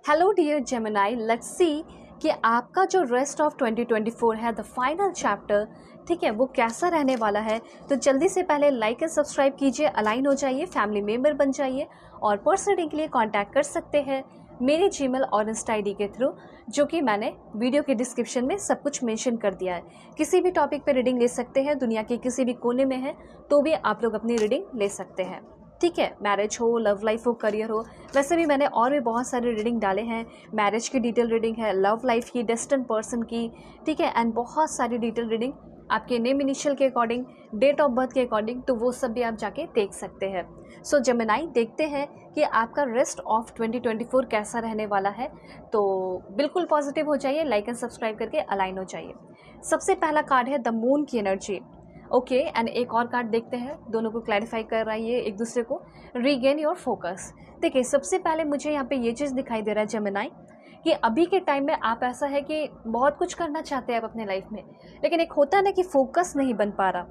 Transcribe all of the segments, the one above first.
Hello dear Gemini, let's see कि आपका जो रेस्ट ऑफ 2024 है, द फाइनल चैप्टर, ठीक है, वो कैसा रहने वाला है। तो जल्दी से पहले लाइक एंड सब्सक्राइब कीजिए, अलाइन हो जाइए, फैमिली मेम्बर बन जाइए और पर्सनल रीडिंग के लिए कांटेक्ट कर सकते हैं मेरे जीमेल और इंस्टा आईडी के थ्रू, जो कि मैंने वीडियो के डिस्क्रिप्शन में सब कुछ मेंशन कर दिया है। किसी भी टॉपिक पे रीडिंग ले सकते हैं, दुनिया के किसी भी कोने में है तो भी आप लोग अपनी रीडिंग ले सकते हैं, ठीक है। मैरिज हो, लव लाइफ हो, करियर हो, वैसे भी मैंने और भी बहुत सारे रीडिंग डाले हैं। मैरिज की डिटेल रीडिंग है, लव लाइफ की, डेस्टिन्ड पर्सन की, ठीक है, एंड बहुत सारी डिटेल रीडिंग आपके नेम इनिशियल के अकॉर्डिंग, डेट ऑफ बर्थ के अकॉर्डिंग, तो वो सब भी आप जाके देख सकते हैं। सो जेमिनाई, देखते हैं कि आपका रेस्ट ऑफ 2024 कैसा रहने वाला है। तो बिल्कुल पॉजिटिव हो जाइए, लाइक एंड सब्सक्राइब करके अलाइन हो जाइए। सबसे पहला कार्ड है द मून की एनर्जी, ओके, एंड एक और कार्ड देखते हैं, दोनों को क्लैरिफाई कर रहा है ये एक दूसरे को। Regain your focus. देखिए, सबसे पहले मुझे यहाँ पे ये चीज़ दिखाई दे रहा है जेमिनाई कि अभी के टाइम में आप ऐसा है कि बहुत कुछ करना चाहते हैं आप अपने लाइफ में, लेकिन एक होता है ना कि फोकस नहीं बन पा रहा,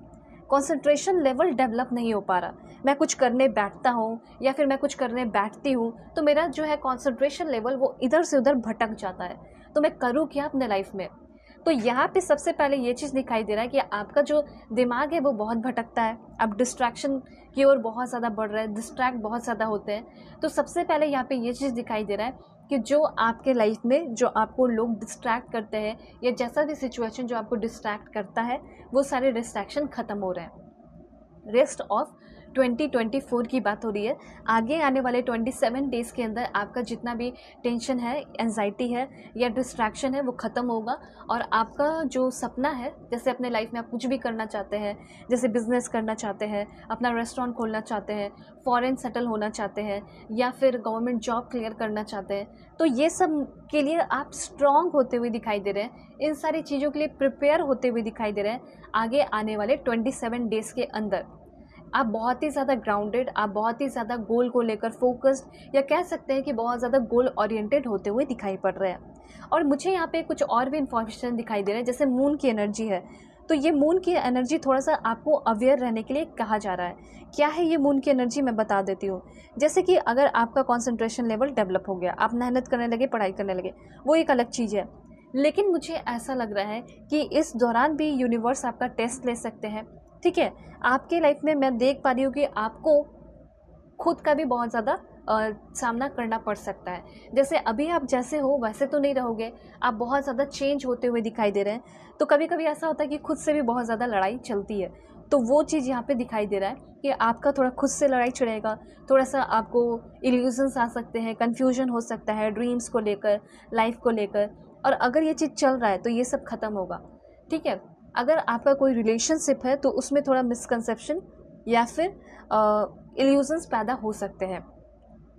कंसंट्रेशन लेवल डेवलप नहीं हो पा रहा। मैं कुछ करने बैठता हूँ या फिर मैं कुछ करने बैठती हूँ तो मेरा जो है कंसंट्रेशन लेवल वो इधर से उधर भटक जाता है। तो मैं करूँ क्या अपने लाइफ में? तो यहाँ पे सबसे पहले ये चीज़ दिखाई दे रहा है कि आपका जो दिमाग है वो बहुत भटकता है, आप डिस्ट्रैक्शन की ओर बहुत ज़्यादा बढ़ रहे हैं, डिस्ट्रैक्ट बहुत ज़्यादा होते हैं। तो सबसे पहले यहाँ पे ये चीज़ दिखाई दे रहा है कि जो आपके लाइफ में जो आपको लोग डिस्ट्रैक्ट करते हैं या जैसा भी सिचुएशन जो आपको डिस्ट्रैक्ट करता है, वो सारे डिस्ट्रैक्शन ख़त्म हो रहे हैं। रेस्ट ऑफ 2024 की बात हो रही है। आगे आने वाले 27 डेज़ के अंदर आपका जितना भी टेंशन है, एंजाइटी है या डिस्ट्रैक्शन है, वो ख़त्म होगा। और आपका जो सपना है, जैसे अपने लाइफ में आप कुछ भी करना चाहते हैं, जैसे बिज़नेस करना चाहते हैं, अपना रेस्टोरेंट खोलना चाहते हैं, फॉरेन सेटल होना चाहते हैं या फिर गवर्नमेंट जॉब क्लियर करना चाहते हैं, तो ये सब के लिए आप स्ट्रॉन्ग होते हुए दिखाई दे रहे हैं। इन सारी चीज़ों के लिए प्रिपेयर होते हुए दिखाई दे रहे हैं। आगे आने वाले 27 डेज़ के अंदर आप बहुत ही ज़्यादा ग्राउंडेड, आप बहुत ही ज़्यादा गोल को लेकर फोकस्ड, या कह सकते हैं कि बहुत ज़्यादा गोल ओरिएंटेड होते हुए दिखाई पड़ रहे हैं। और मुझे यहाँ पे कुछ और भी इन्फॉर्मेशन दिखाई दे रहा है, जैसे मून की एनर्जी है। तो ये मून की एनर्जी थोड़ा सा आपको अवेयर रहने के लिए कहा जा रहा है। क्या है ये मून की एनर्जी, मैं बता देती हूँ। जैसे कि अगर आपका कॉन्सेंट्रेशन लेवल डेवलप हो गया, आप मेहनत करने लगे, पढ़ाई करने लगे, वो एक अलग चीज़ है। लेकिन मुझे ऐसा लग रहा है कि इस दौरान भी यूनिवर्स आपका टेस्ट ले सकते हैं, ठीक है। आपके लाइफ में मैं देख पा रही हूँ कि आपको खुद का भी बहुत ज़्यादा सामना करना पड़ सकता है। जैसे अभी आप जैसे हो वैसे तो नहीं रहोगे, आप बहुत ज़्यादा चेंज होते हुए दिखाई दे रहे हैं। तो कभी कभी ऐसा होता है कि खुद से भी बहुत ज़्यादा लड़ाई चलती है। तो वो चीज़ यहाँ पे दिखाई दे रहा है कि आपका थोड़ा खुद से लड़ाई छिड़ेगा, थोड़ा सा आपको इल्यूजन्स आ सकते हैं, कन्फ्यूजन हो सकता है ड्रीम्स को लेकर, लाइफ को लेकर। और अगर ये चीज़ चल रहा है तो ये सब खत्म होगा, ठीक है। अगर आपका कोई रिलेशनशिप है तो उसमें थोड़ा मिसकंसेप्शन या फिर इल्यूजन्स पैदा हो सकते हैं।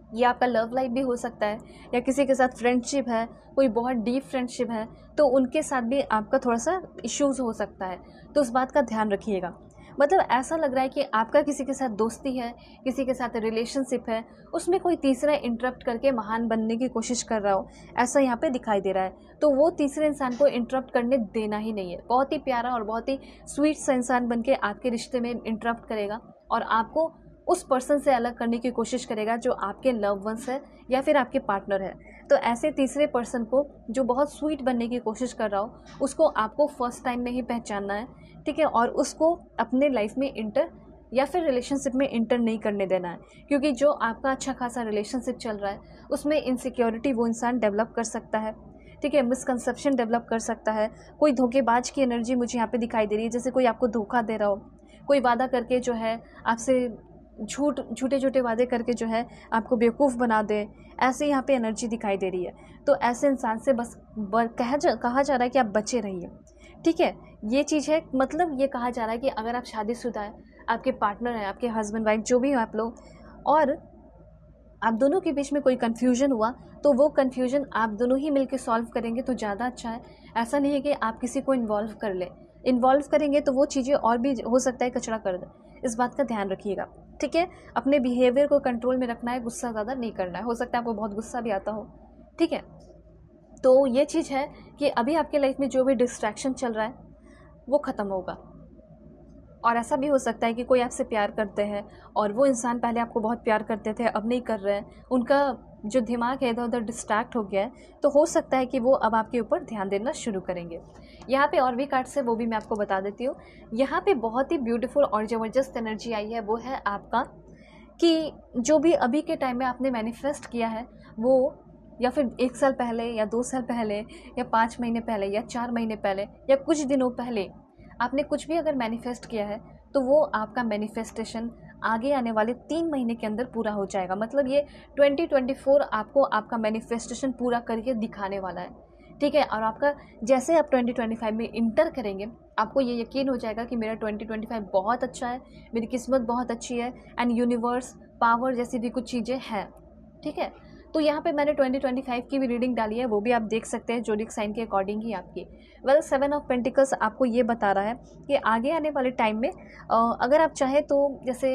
ये आपका लव लाइफ भी हो सकता है, या किसी के साथ फ्रेंडशिप है, कोई बहुत डीप फ्रेंडशिप है, तो उनके साथ भी आपका थोड़ा सा इश्यूज़ हो सकता है। तो उस बात का ध्यान रखिएगा। मतलब ऐसा लग रहा है कि आपका किसी के साथ दोस्ती है, किसी के साथ रिलेशनशिप है, उसमें कोई तीसरा इंटरप्ट करके महान बनने की कोशिश कर रहा हो, ऐसा यहाँ पे दिखाई दे रहा है। तो वो तीसरे इंसान को इंटरप्ट करने देना ही नहीं है। बहुत ही प्यारा और बहुत ही स्वीट सा इंसान बन के आपके रिश्ते में इंटरप्ट करेगा और आपको उस पर्सन से अलग करने की कोशिश करेगा जो आपके लव वंस है या फिर आपके पार्टनर है। तो ऐसे तीसरे पर्सन को जो बहुत स्वीट बनने की कोशिश कर रहा हो, उसको आपको फर्स्ट टाइम में ही पहचानना है, ठीक है। और उसको अपने लाइफ में इंटर या फिर रिलेशनशिप में इंटर नहीं करने देना है, क्योंकि जो आपका अच्छा खासा रिलेशनशिप चल रहा है उसमें इनसिक्योरिटी वो इंसान डेवलप कर सकता है, ठीक है। मिसकंसेप्शन डेवलप कर सकता है। कोई धोखेबाज की एनर्जी मुझे यहाँ पे दिखाई दे रही है, जैसे कोई आपको धोखा दे रहा हो, कोई वादा करके जो है आपसे झूठे झूठे वादे करके जो है आपको बेवकूफ़ बना दे, ऐसे यहाँ पे एनर्जी दिखाई दे रही है। तो ऐसे इंसान से बस कहा जा रहा है कि आप बचे रहिए, ठीक है। ये चीज़ है, मतलब ये कहा जा रहा है कि अगर आप शादीशुदा है, आपके पार्टनर हैं, आपके हस्बैंड वाइफ जो भी हो आप लोग, और आप दोनों के बीच में कोई कन्फ्यूजन हुआ, तो वो कन्फ्यूजन आप दोनों ही मिलकर सॉल्व करेंगे तो ज़्यादा अच्छा है। ऐसा नहीं है कि आप किसी को इन्वॉल्व कर लें। इन्वॉल्व करेंगे तो वो चीज़ें और भी हो सकता है कचरा कर दें। इस बात का ध्यान रखिएगा, ठीक है। अपने बिहेवियर को कंट्रोल में रखना है, गुस्सा ज़्यादा नहीं करना है। हो सकता है आपको बहुत गुस्सा भी आता हो, ठीक है। तो ये चीज़ है कि अभी आपके लाइफ में जो भी डिस्ट्रैक्शन चल रहा है वो ख़त्म होगा। और ऐसा भी हो सकता है कि कोई आपसे प्यार करते हैं और वो इंसान पहले आपको बहुत प्यार करते थे, अब नहीं कर रहे हैं, उनका जो दिमाग है इधर उधर डिस्ट्रैक्ट हो गया है, तो हो सकता है कि वो अब आपके ऊपर ध्यान देना शुरू करेंगे। यहाँ पे और भी कार्ड्स है, वो भी मैं आपको बता देती हूँ। यहाँ पे बहुत ही ब्यूटीफुल और ज़बरदस्त एनर्जी आई है, वो है आपका कि जो भी अभी के टाइम में आपने मैनिफेस्ट किया है, वो या फिर 1 साल पहले या 2 साल पहले या 5 महीने पहले या 4 महीने पहले या कुछ दिनों पहले आपने कुछ भी अगर मैनिफेस्ट किया है, तो वो आपका मैनिफेस्टेशन आगे आने वाले 3 महीने के अंदर पूरा हो जाएगा। मतलब ये 2024 आपको आपका मैनिफेस्टेशन पूरा करके दिखाने वाला है, ठीक है। और आपका जैसे आप 2025 में इंटर करेंगे, आपको ये यकीन हो जाएगा कि मेरा 2025 बहुत अच्छा है, मेरी किस्मत बहुत अच्छी है, एंड यूनिवर्स, पावर जैसी भी कुछ चीज़ें हैं, ठीक है। तो यहाँ पे मैंने 2025 की भी रीडिंग डाली है, वो भी आप देख सकते हैं ज़ोडिएक साइन के अकॉर्डिंग ही आपकी। वेल 7 ऑफ पेंटिकल्स आपको ये बता रहा है कि आगे आने वाले टाइम में अगर आप चाहें तो जैसे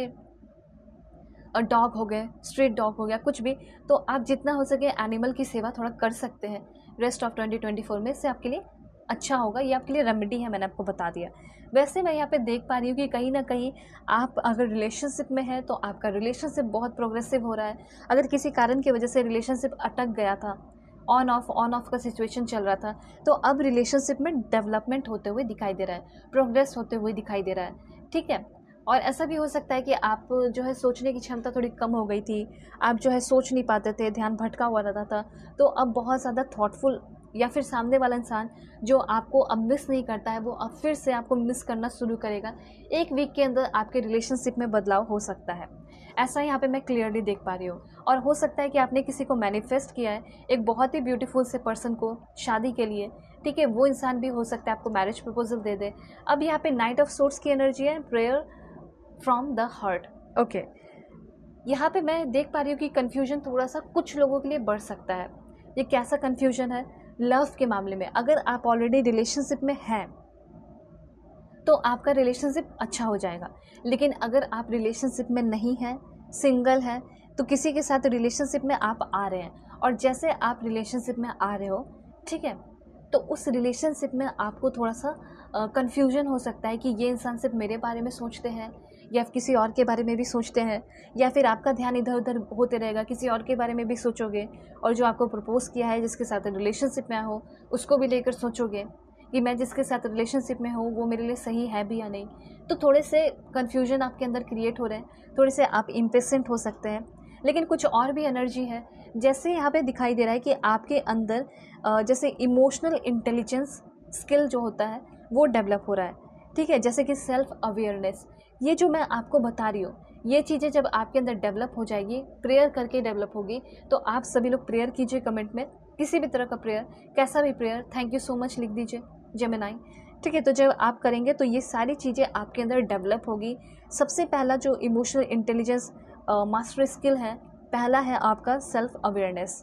डॉग हो गए, स्ट्रीट डॉग हो गया, कुछ भी, तो आप जितना हो सके एनिमल की सेवा थोड़ा कर सकते हैं रेस्ट ऑफ 2024 में। इससे आपके लिए अच्छा होगा, ये आपके लिए रेमेडी है, मैंने आपको बता दिया। वैसे मैं यहाँ पे देख पा रही हूँ कि कहीं ना कहीं आप अगर रिलेशनशिप में है तो आपका रिलेशनशिप बहुत प्रोग्रेसिव हो रहा है। अगर किसी कारण की वजह से रिलेशनशिप अटक गया था, ऑन ऑफ का सिचुएशन चल रहा था, तो अब रिलेशनशिप में डेवलपमेंट होते हुए दिखाई दे रहा है, प्रोग्रेस होते हुए दिखाई दे रहा है, ठीक है। और ऐसा भी हो सकता है कि आप जो है सोचने की क्षमता थोड़ी कम हो गई थी, आप जो है सोच नहीं पाते थे, ध्यान भटका हुआ रहता था, तो अब बहुत ज़्यादा थॉटफुल, या फिर सामने वाला इंसान जो आपको अब मिस नहीं करता है, वो अब फिर से आपको मिस करना शुरू करेगा। 1 वीक के अंदर आपके रिलेशनशिप में बदलाव हो सकता है, ऐसा यहाँ पे मैं क्लियरली देख पा रही हूँ। और हो सकता है कि आपने किसी को मैनिफेस्ट किया है, एक बहुत ही ब्यूटीफुल से पर्सन को शादी के लिए, ठीक है। वो इंसान भी हो सकता है आपको मैरिज प्रपोजल दे दे। अब यहाँ पे नाइट ऑफ सोर्ड्स की एनर्जी है, prayer from the heart, okay. यहाँ पे मैं देख पा रही हूँ कि कन्फ्यूजन थोड़ा सा कुछ लोगों के लिए बढ़ सकता है। ये कैसा कन्फ्यूजन है? लव के मामले में अगर आप ऑलरेडी रिलेशनशिप में हैं तो आपका रिलेशनशिप अच्छा हो जाएगा, लेकिन अगर आप रिलेशनशिप में नहीं हैं, सिंगल हैं, तो किसी के साथ रिलेशनशिप में आप आ रहे हैं, और जैसे आप रिलेशनशिप में आ रहे हो, ठीक है, तो उस रिलेशनशिप में आपको थोड़ा सा कन्फ्यूजन हो सकता है कि ये इंसान सिर्फ मेरे बारे में सोचते हैं या किसी और के बारे में भी सोचते हैं, या फिर आपका ध्यान इधर उधर होते रहेगा, किसी और के बारे में भी सोचोगे, और जो आपको प्रपोज किया है, जिसके साथ रिलेशनशिप में हो, उसको भी लेकर सोचोगे कि मैं जिसके साथ रिलेशनशिप में हूँ वो मेरे लिए सही है भी या नहीं। तो थोड़े से कन्फ्यूजन आपके अंदर क्रिएट हो रहे हैं, थोड़े से आप इम्पेशेंट हो सकते हैं। लेकिन कुछ और भी एनर्जी है, जैसे यहाँ पे दिखाई दे रहा है कि आपके अंदर जैसे इमोशनल इंटेलिजेंस स्किल जो होता है वो डेवलप हो रहा है, ठीक है। जैसे कि सेल्फ अवेयरनेस, ये जो मैं आपको बता रही हूँ, ये चीज़ें जब आपके अंदर डेवलप हो जाएगी, प्रेयर करके डेवलप होगी, तो आप सभी लोग प्रेयर कीजिए कमेंट में, किसी भी तरह का प्रेयर, कैसा भी prayer, thank you so much लिख दीजिए जेमिनाई, ठीक है। तो जब आप करेंगे तो ये सारी चीज़ें आपके अंदर डेवलप होगी। सबसे पहला जो इमोशनल इंटेलिजेंस मास्टर स्किल है, पहला है आपका सेल्फ अवेयरनेस,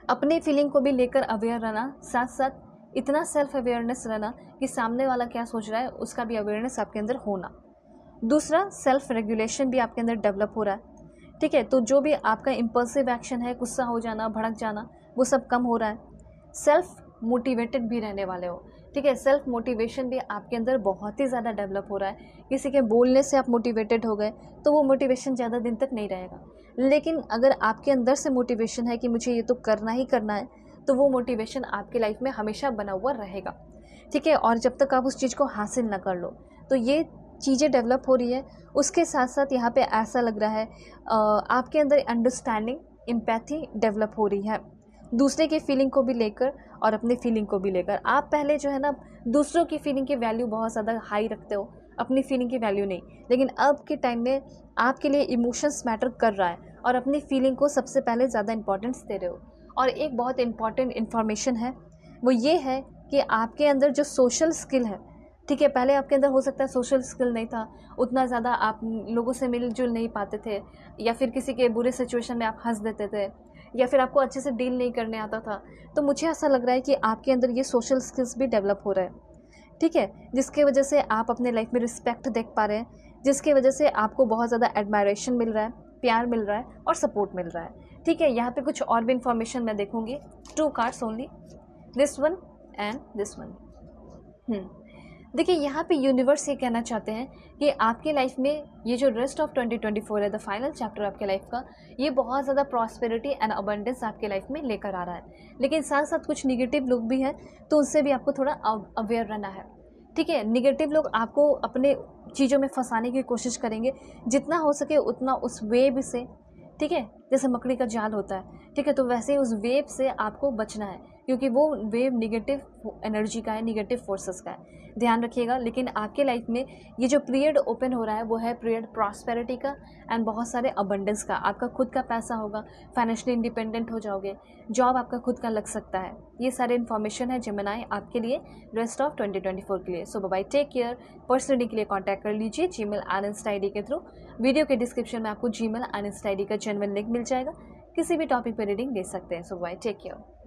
अपने फीलिंग को भी लेकर अवेयर रहना, साथ साथ इतना सेल्फ अवेयरनेस रहना कि सामने वाला क्या सोच रहा है उसका भी अवेयरनेस आपके अंदर होना। दूसरा, सेल्फ रेगुलेशन भी आपके अंदर डेवलप हो रहा है, ठीक है। तो जो भी आपका इम्पल्सिव एक्शन है, गुस्सा हो जाना, भड़क जाना, वो सब कम हो रहा है। सेल्फ मोटिवेटेड भी रहने वाले हो, ठीक है। सेल्फ मोटिवेशन भी आपके अंदर बहुत ही ज़्यादा डेवलप हो रहा है। किसी के बोलने से आप मोटिवेटेड हो गए तो वो मोटिवेशन ज़्यादा दिन तक नहीं रहेगा, लेकिन अगर आपके अंदर से मोटिवेशन है कि मुझे ये तो करना ही करना है, तो वो मोटिवेशन आपकी लाइफ में हमेशा बना हुआ रहेगा, ठीक है। और जब तक आप उस चीज़ को हासिल ना कर लो, तो ये चीज़ें डेवलप हो रही है। उसके साथ साथ यहाँ पे ऐसा लग रहा है आपके अंदर अंडरस्टैंडिंग, एम्पैथी डेवलप हो रही है, दूसरे की फीलिंग को भी लेकर और अपने फीलिंग को भी लेकर। आप पहले जो है ना दूसरों की फीलिंग की वैल्यू बहुत ज़्यादा हाई रखते हो, अपनी फीलिंग की वैल्यू नहीं, लेकिन अब के टाइम में आपके लिए इमोशंस मैटर कर रहा है और अपनी फीलिंग को सबसे पहले ज़्यादा इंपॉर्टेंस दे रहे हो। और एक बहुत इंपॉर्टेंट इन्फॉर्मेशन है, वो ये है कि आपके अंदर जो सोशल स्किल है, ठीक है, पहले आपके अंदर हो सकता है सोशल स्किल नहीं था, उतना ज़्यादा आप लोगों से मिलजुल नहीं पाते थे, या फिर किसी के बुरे सिचुएशन में आप हंस देते थे, या फिर आपको अच्छे से डील नहीं करने आता था। तो मुझे ऐसा लग रहा है कि आपके अंदर ये सोशल स्किल्स भी डेवलप हो रहा है, ठीक है, जिसके वजह से आप अपने लाइफ में रिस्पेक्ट देख पा रहे हैं, जिसके वजह से आपको बहुत ज़्यादा एडमायरेशन मिल रहा है, प्यार मिल रहा है और सपोर्ट मिल रहा है, ठीक है। यहाँ पे कुछ और भी इन्फॉर्मेशन मैं देखूंगी, 2 cards only, this one and this one. देखिए यहाँ पे यूनिवर्स ये कहना चाहते हैं कि आपके लाइफ में ये जो रेस्ट ऑफ 2024 है, द फाइनल चैप्टर आपके लाइफ का, ये बहुत ज़्यादा प्रॉस्पेरिटी एंड अबंडेंस आपके लाइफ में लेकर आ रहा है। लेकिन साथ साथ कुछ निगेटिव लोग भी हैं, तो उससे भी आपको थोड़ा अवेयर रहना है। ठीक है, निगेटिव लोग आपको अपने चीज़ों में फंसाने की कोशिश करेंगे, जितना हो सके उतना उस वेब से, ठीक है, जैसे मकड़ी का जाल होता है, ठीक है, तो वैसे ही उस वेव से आपको बचना है, क्योंकि वो वेव निगेटिव एनर्जी का है, निगेटिव फोर्सेस का है, ध्यान रखिएगा। लेकिन आपके लाइफ में ये जो पीरियड ओपन हो रहा है वो है पीरियड प्रॉस्पेरिटी का एंड बहुत सारे अबंडेंस का। आपका खुद का पैसा होगा, फाइनेंशियली इंडिपेंडेंट हो जाओगे, जॉब आपका खुद का लग सकता है। ये सारे इन्फॉर्मेशन है जेमिनी आपके लिए रेस्ट ऑफ 2024 के लिए। सो बाय, टेक केयर। पर्सनली के लिए कॉन्टैक्ट कर लीजिए जीमेल एंड इंस्टा आईडी के थ्रू। वीडियो के डिस्क्रिप्शन में आपको जीमेल एंड इंस्टा आईडी का जेन्युइन लिंक मिल जाएगा, किसी भी टॉपिक पर रीडिंग ले सकते हैं। सो बाय, टेक केयर।